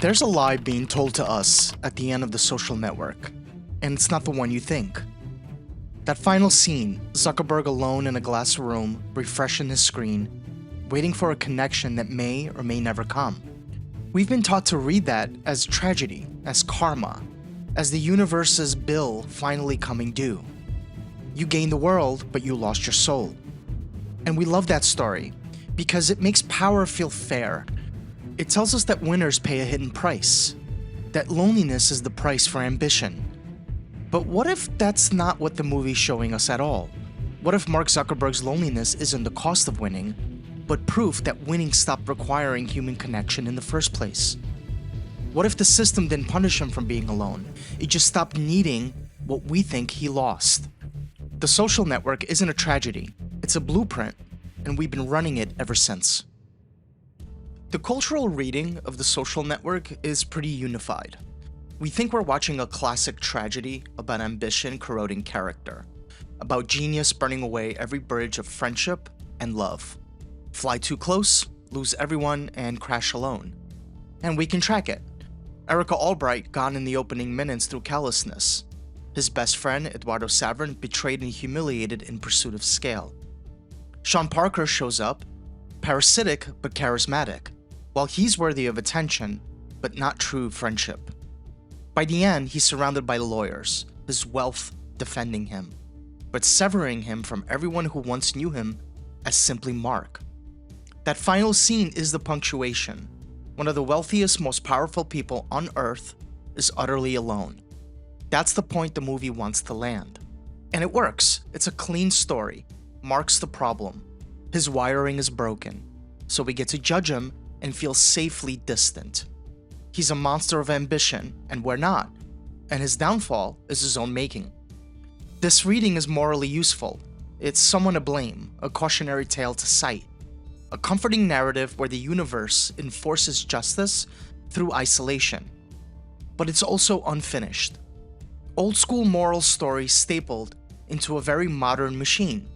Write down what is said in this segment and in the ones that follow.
There's a lie being told to us at the end of the social network, and it's not the one you think. That final scene, Zuckerberg alone in a glass room, refreshing his screen, waiting for a connection that may or may never come. We've been taught to read that as tragedy, as karma, as the universe's bill finally coming due. You gained the world, but you lost your soul. And we love that story because it makes power feel fair. It tells us that winners pay a hidden price, that loneliness is the price for ambition. But what if that's not what the movie's showing us at all? What if Mark Zuckerberg's loneliness isn't the cost of winning, but proof that winning stopped requiring human connection in the first place? What if the system didn't punish him from being alone? It just stopped needing what we think he lost. The social network isn't a tragedy, it's a blueprint, and we've been running it ever since. The cultural reading of The Social Network is pretty unified. We think we're watching a classic tragedy about ambition corroding character, about genius burning away every bridge of friendship and love. Fly too close, lose everyone, and crash alone. And we can track it. Erica Albright gone in the opening minutes through callousness. His best friend, Eduardo Saverin, betrayed and humiliated in pursuit of scale. Sean Parker shows up, parasitic but charismatic, while he's worthy of attention, but not true friendship. By the end, he's surrounded by lawyers, his wealth defending him, but severing him from everyone who once knew him as simply Mark. That final scene is the punctuation. One of the wealthiest, most powerful people on Earth is utterly alone. That's the point the movie wants to land. And it works. It's a clean story. Mark's the problem. His wiring is broken, so we get to judge him and feel safely distant. He's a monster of ambition, and we're not, and his downfall is his own making. This reading is morally useful. It's someone to blame, a cautionary tale to cite, a comforting narrative where the universe enforces justice through isolation. But it's also unfinished. Old school moral story stapled into a very modern machine.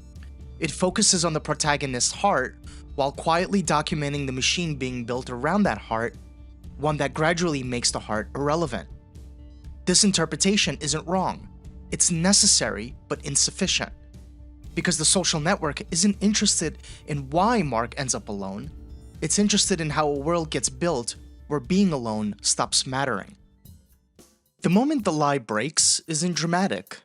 It focuses on the protagonist's heart while quietly documenting the machine being built around that heart, one that gradually makes the heart irrelevant. This interpretation isn't wrong. It's necessary but insufficient. Because the social network isn't interested in why Mark ends up alone, it's interested in how a world gets built where being alone stops mattering. The moment the lie breaks isn't dramatic.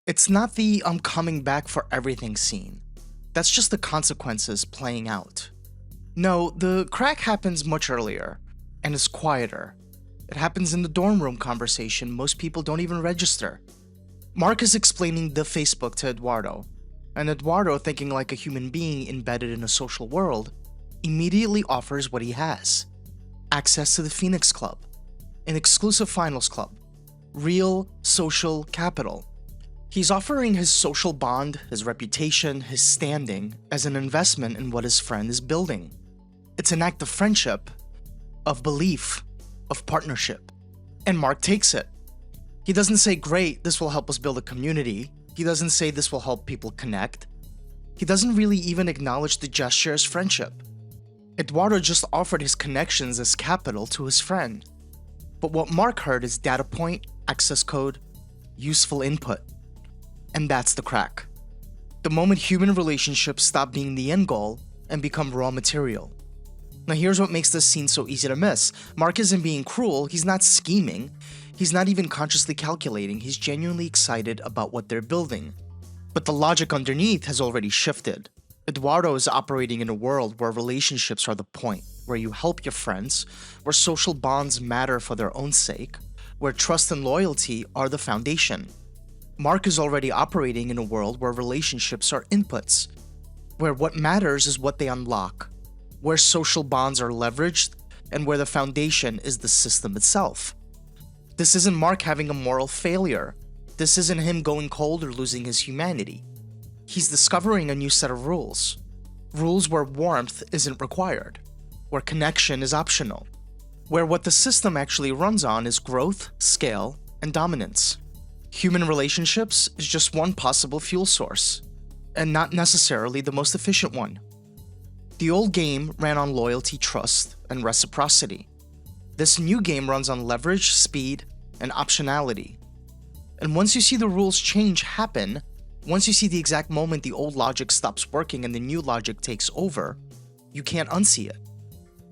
It's not the "I'm coming back for everything" scene. That's just the consequences playing out. No, the crack happens much earlier, and is quieter. It happens in the dorm room conversation most people don't even register. Mark is explaining the Facebook to Eduardo, and Eduardo, thinking like a human being embedded in a social world, immediately offers what he has. Access to the Phoenix Club, an exclusive finals club, real social capital. He's offering his social bond, his reputation, his standing as an investment in what his friend is building. It's an act of friendship, of belief, of partnership. And Mark takes it. He doesn't say, "Great, this will help us build a community." He doesn't say this will help people connect. He doesn't really even acknowledge the gesture as friendship. Eduardo just offered his connections as capital to his friend. But what Mark heard is data point, access code, useful input. And that's the crack. The moment human relationships stop being the end goal and become raw material. Now here's what makes this scene so easy to miss. Mark isn't being cruel, he's not scheming, he's not even consciously calculating, he's genuinely excited about what they're building. But the logic underneath has already shifted. Eduardo is operating in a world where relationships are the point, where you help your friends, where social bonds matter for their own sake, where trust and loyalty are the foundation. Mark is already operating in a world where relationships are inputs, where what matters is what they unlock, where social bonds are leveraged, and where the foundation is the system itself. This isn't Mark having a moral failure. This isn't him going cold or losing his humanity. He's discovering a new set of rules. Rules where warmth isn't required, where connection is optional, where what the system actually runs on is growth, scale, and dominance. Human relationships is just one possible fuel source, and not necessarily the most efficient one. The old game ran on loyalty, trust, and reciprocity. This new game runs on leverage, speed, and optionality. And once you see the rules change happen, once you see the exact moment the old logic stops working and the new logic takes over, you can't unsee it.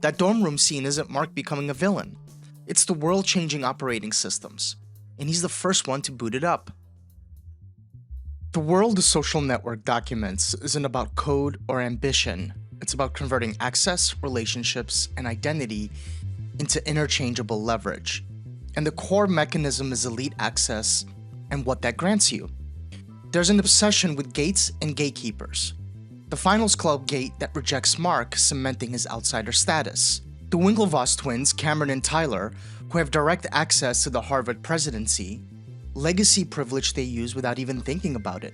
That dorm room scene isn't Mark becoming a villain. It's the world-changing operating systems, and he's the first one to boot it up. The world a social network documents isn't about code or ambition. It's about converting access, relationships, and identity into interchangeable leverage. And the core mechanism is elite access and what that grants you. There's an obsession with gates and gatekeepers. The Finals Club gate that rejects Mark, cementing his outsider status. The Winklevoss twins, Cameron and Tyler, who have direct access to the Harvard presidency, legacy privilege they use without even thinking about it.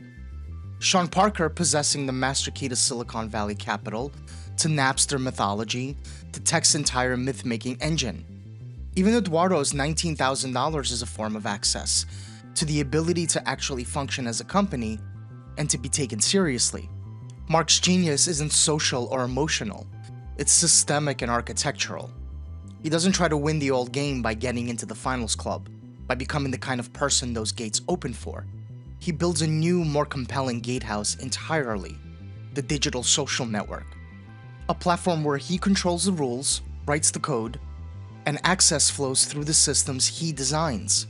Sean Parker possessing the master key to Silicon Valley capital, to Napster mythology, to tech's entire myth-making engine. Even Eduardo's $19,000 is a form of access to the ability to actually function as a company and to be taken seriously. Mark's genius isn't social or emotional, it's systemic and architectural. He doesn't try to win the old game by getting into the Finals Club, by becoming the kind of person those gates open for. He builds a new, more compelling gatehouse entirely, the digital social network. A platform where he controls the rules, writes the code, and access flows through the systems he designs.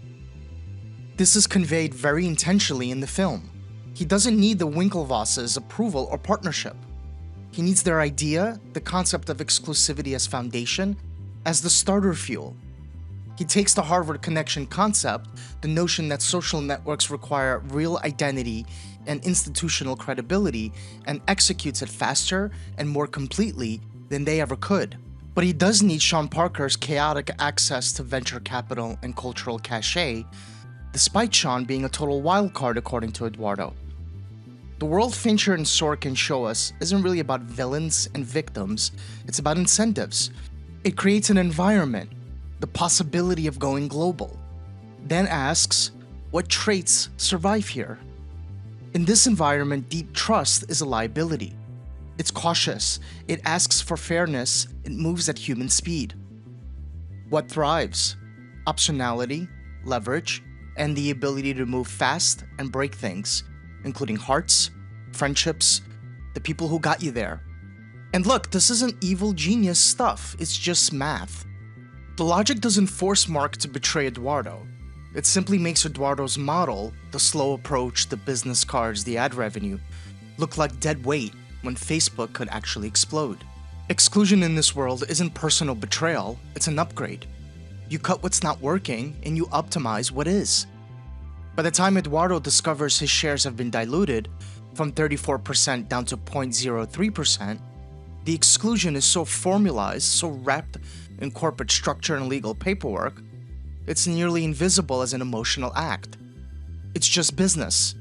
This is conveyed very intentionally in the film. He doesn't need the Winklevoss' approval or partnership. He needs their idea, the concept of exclusivity as foundation, as the starter fuel. He takes the Harvard connection concept, the notion that social networks require real identity and institutional credibility, and executes it faster and more completely than they ever could. But he does need Sean Parker's chaotic access to venture capital and cultural cachet, despite Sean being a total wildcard according to Eduardo. The world Fincher and Sorkin show us isn't really about villains and victims, it's about incentives. It creates an environment, the possibility of going global, then asks, what traits survive here? In this environment, deep trust is a liability. It's cautious, it asks for fairness, it moves at human speed. What thrives? Optionality, leverage, and the ability to move fast and break things, including hearts, friendships, the people who got you there. And look, this isn't evil genius stuff, it's just math. The logic doesn't force Mark to betray Eduardo. It simply makes Eduardo's model, the slow approach, the business cards, the ad revenue, look like dead weight when Facebook could actually explode. Exclusion in this world isn't personal betrayal, it's an upgrade. You cut what's not working and you optimize what is. By the time Eduardo discovers his shares have been diluted from 34% down to 0.03%, the exclusion is so formalized, so wrapped in corporate structure and legal paperwork, it's nearly invisible as an emotional act. It's just business.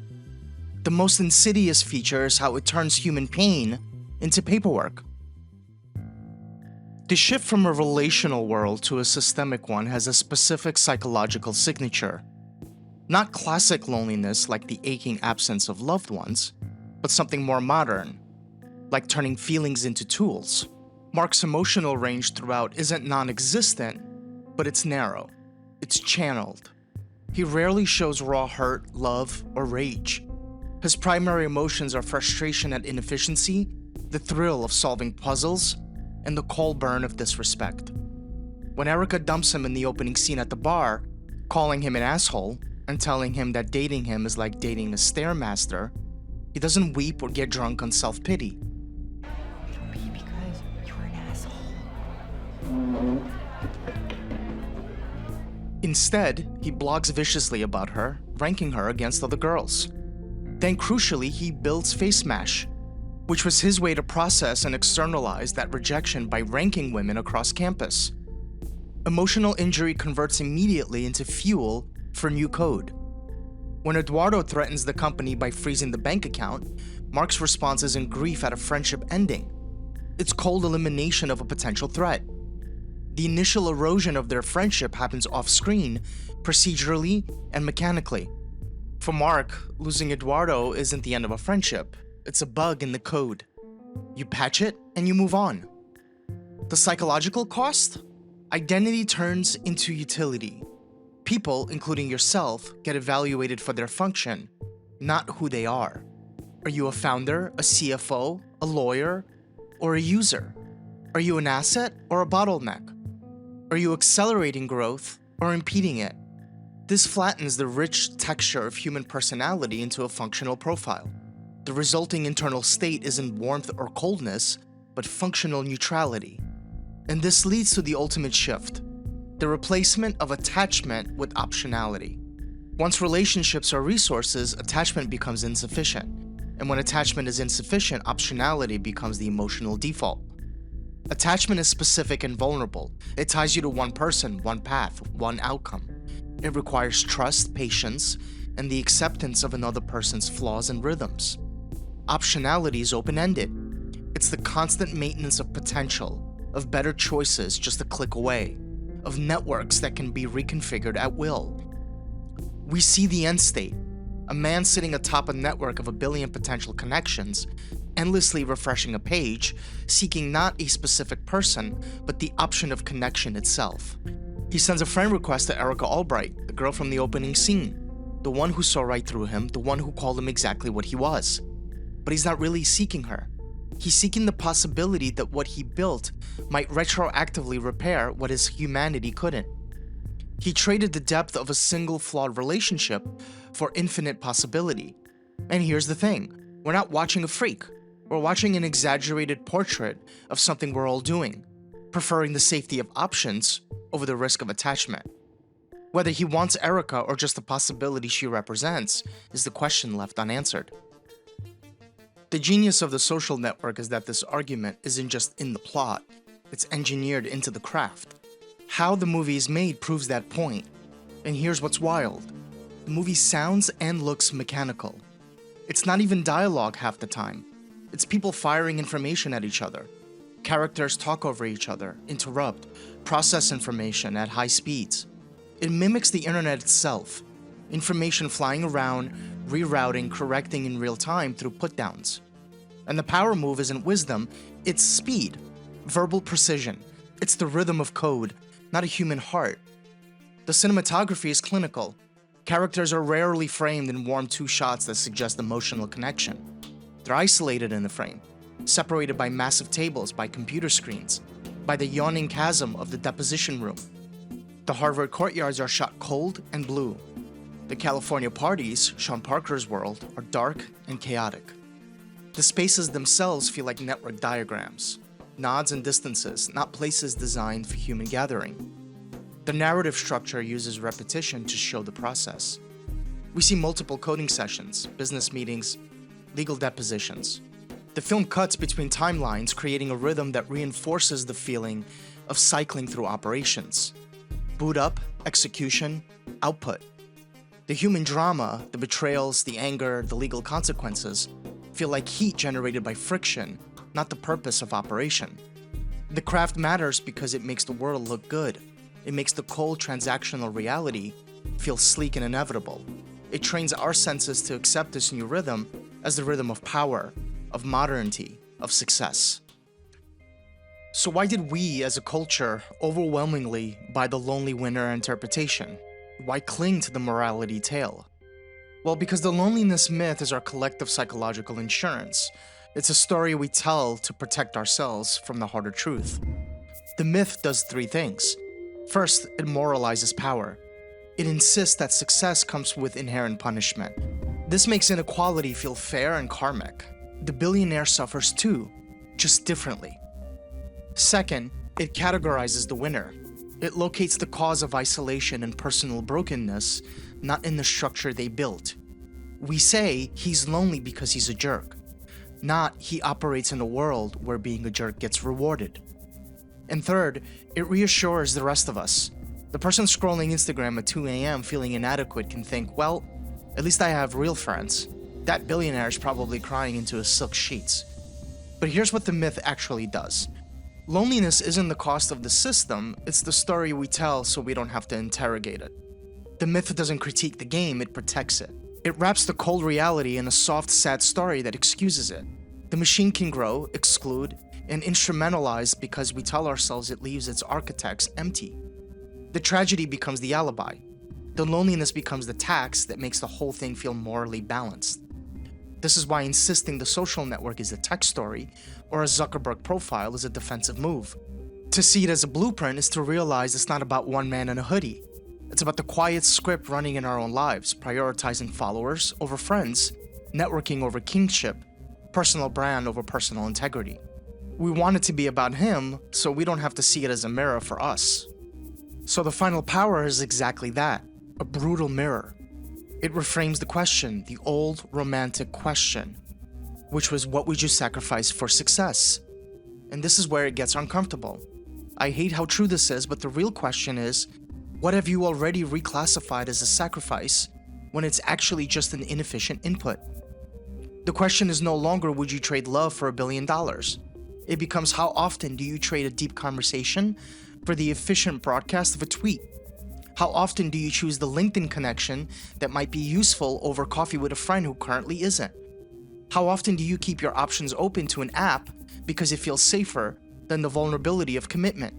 The most insidious feature is how it turns human pain into paperwork. The shift from a relational world to a systemic one has a specific psychological signature. Not classic loneliness like the aching absence of loved ones, but something more modern, like turning feelings into tools. Mark's emotional range throughout isn't non-existent, but it's narrow. It's channeled. He rarely shows raw hurt, love, or rage. His primary emotions are frustration at inefficiency, the thrill of solving puzzles, and the cold burn of disrespect. When Erica dumps him in the opening scene at the bar, calling him an asshole and telling him that dating him is like dating a stairmaster, he doesn't weep or get drunk on self-pity. It'll be because you're an asshole. Instead, he blogs viciously about her, ranking her against other girls. Then crucially, he builds Face Mash, which was his way to process and externalize that rejection by ranking women across campus. Emotional injury converts immediately into fuel for new code. When Eduardo threatens the company by freezing the bank account, Mark's response isn't grief at a friendship ending. It's cold elimination of a potential threat. The initial erosion of their friendship happens off-screen, procedurally and mechanically. For Mark, losing Eduardo isn't the end of a friendship. It's a bug in the code. You patch it and you move on. The psychological cost? Identity turns into utility. People, including yourself, get evaluated for their function, not who they are. Are you a founder, a CFO, a lawyer, or a user? Are you an asset or a bottleneck? Are you accelerating growth or impeding it? This flattens the rich texture of human personality into a functional profile. The resulting internal state isn't warmth or coldness, but functional neutrality. And this leads to the ultimate shift, the replacement of attachment with optionality. Once relationships are resources, attachment becomes insufficient. And when attachment is insufficient, optionality becomes the emotional default. Attachment is specific and vulnerable. It ties you to one person, one path, one outcome. It requires trust, patience, and the acceptance of another person's flaws and rhythms. Optionality is open-ended. It's the constant maintenance of potential, of better choices just a click away, of networks that can be reconfigured at will. We see the end state, a man sitting atop a network of 1 billion potential connections, endlessly refreshing a page, seeking not a specific person, but the option of connection itself. He sends a friend request to Erica Albright, the girl from the opening scene, the one who saw right through him, the one who called him exactly what he was. But he's not really seeking her. He's seeking the possibility that what he built might retroactively repair what his humanity couldn't. He traded the depth of a single flawed relationship for infinite possibility. And here's the thing, we're not watching a freak. We're watching an exaggerated portrait of something we're all doing, preferring the safety of options over the risk of attachment. Whether he wants Erica or just the possibility she represents is the question left unanswered. The genius of the social network is that this argument isn't just in the plot, it's engineered into the craft. How the movie is made proves that point. And here's what's wild. The movie sounds and looks mechanical. It's not even dialogue half the time. It's people firing information at each other. Characters talk over each other, interrupt, process information at high speeds. It mimics the internet itself. Information flying around, rerouting, correcting in real time through put-downs. And the power move isn't wisdom, it's speed, verbal precision. It's the rhythm of code, not a human heart. The cinematography is clinical. Characters are rarely framed in warm two shots that suggest emotional connection. They're isolated in the frame, separated by massive tables, by computer screens, by the yawning chasm of the deposition room. The Harvard courtyards are shot cold and blue. The California parties, Sean Parker's world, are dark and chaotic. The spaces themselves feel like network diagrams, nods and distances, not places designed for human gathering. The narrative structure uses repetition to show the process. We see multiple coding sessions, business meetings, legal depositions. The film cuts between timelines, creating a rhythm that reinforces the feeling of cycling through operations. Boot up, execution, output. The human drama, the betrayals, the anger, the legal consequences feel like heat generated by friction, not the purpose of operation. The craft matters because it makes the world look good. It makes the cold transactional reality feel sleek and inevitable. It trains our senses to accept this new rhythm as the rhythm of power, of modernity, of success. So why did we as a culture overwhelmingly buy the lonely winner interpretation? Why cling to the morality tale? Well, because the loneliness myth is our collective psychological insurance. It's a story we tell to protect ourselves from the harder truth. The myth does 3 things. First, it moralizes power. It insists that success comes with inherent punishment. This makes inequality feel fair and karmic. The billionaire suffers too, just differently. Second, it categorizes the winner. It locates the cause of isolation and personal brokenness, not in the structure they built. We say he's lonely because he's a jerk, not he operates in a world where being a jerk gets rewarded. And third, it reassures the rest of us. The person scrolling Instagram at 2 a.m. feeling inadequate can think, well, at least I have real friends. That billionaire is probably crying into his silk sheets. But here's what the myth actually does. Loneliness isn't the cost of the system, it's the story we tell so we don't have to interrogate it. The myth doesn't critique the game, it protects it. It wraps the cold reality in a soft, sad story that excuses it. The machine can grow, exclude, and instrumentalized because we tell ourselves it leaves its architects empty. The tragedy becomes the alibi. The loneliness becomes the tax that makes the whole thing feel morally balanced. This is why insisting the social network is a tech story or a Zuckerberg profile is a defensive move. To see it as a blueprint is to realize it's not about one man in a hoodie. It's about the quiet script running in our own lives, prioritizing followers over friends, networking over kingship, personal brand over personal integrity. We want it to be about him, so we don't have to see it as a mirror for us. So the final power is exactly that, a brutal mirror. It reframes the question, the old romantic question, which was what would you sacrifice for success? And this is where it gets uncomfortable. I hate how true this is, but the real question is, what have you already reclassified as a sacrifice when it's actually just an inefficient input? The question is no longer would you trade love for $1 billion? It becomes how often do you trade a deep conversation for the efficient broadcast of a tweet? How often do you choose the LinkedIn connection that might be useful over coffee with a friend who currently isn't? How often do you keep your options open to an app because it feels safer than the vulnerability of commitment?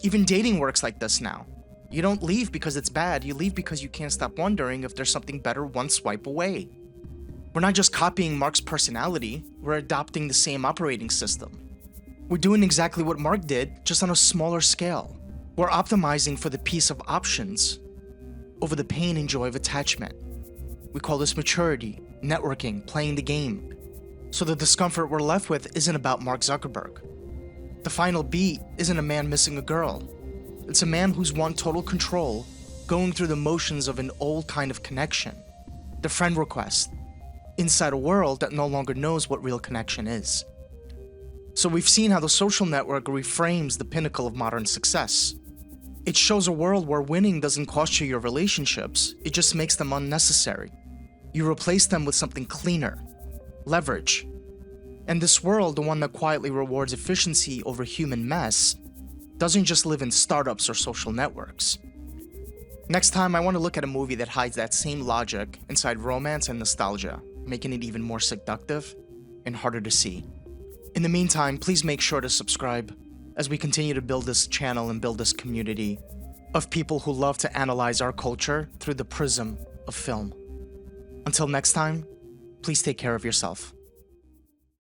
Even dating works like this now. You don't leave because it's bad, you leave because you can't stop wondering if there's something better one swipe away. We're not just copying Mark's personality, we're adopting the same operating system. We're doing exactly what Mark did, just on a smaller scale. We're optimizing for the peace of options over the pain and joy of attachment. We call this maturity, networking, playing the game. So the discomfort we're left with isn't about Mark Zuckerberg. The final beat isn't a man missing a girl. It's a man who's won total control, going through the motions of an old kind of connection, the friend request, inside a world that no longer knows what real connection is. So we've seen how the social network reframes the pinnacle of modern success. It shows a world where winning doesn't cost you your relationships, it just makes them unnecessary. You replace them with something cleaner, leverage. And this world, the one that quietly rewards efficiency over human mess, doesn't just live in startups or social networks. Next time, I want to look at a movie that hides that same logic inside romance and nostalgia, making it even more seductive and harder to see. In the meantime, please make sure to subscribe as we continue to build this channel and build this community of people who love to analyze our culture through the prism of film. Until next time, please take care of yourself.